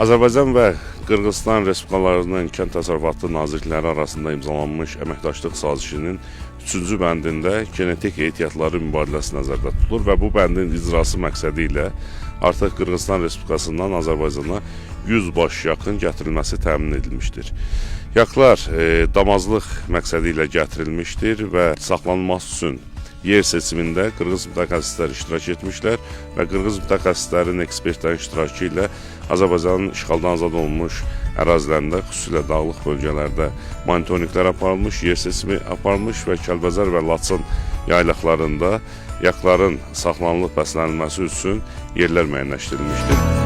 Azərbaycan və Qırğızstan Respublikalarının Kənd Təsərrüfatı Nazirlikləri arasında imzalanmış əməkdaşlıq sazişinin 3-cü bəndində genetik ehtiyatları mübadiləsi nəzərdə tutulur və bu bəndin icrası məqsədi ilə artıq Qırğızstan Respublikasından Azərbaycana 100 baş yakın gətirilməsi təmin edilmişdir. Yaklar damazlıq məqsədi ilə gətirilmişdir və saxlanılması üçün yer seçimində Qırğız mütəxəssislər iştirak etmişlər və Qırğız mütəxəssislərin ekspertlərin iştirakı ilə Azərbaycanın işğaldan azad olunmuş ərazilərində, xüsusilə dağlıq bölgələrdə monitorinqlər aparılmış, yer seçimi aparılmış və Kəlbəcər və Laçın yaylaqlarında yakların saxlanılıb bəslənilməsi üçün yerlər müəyyənləşdirilmişdir.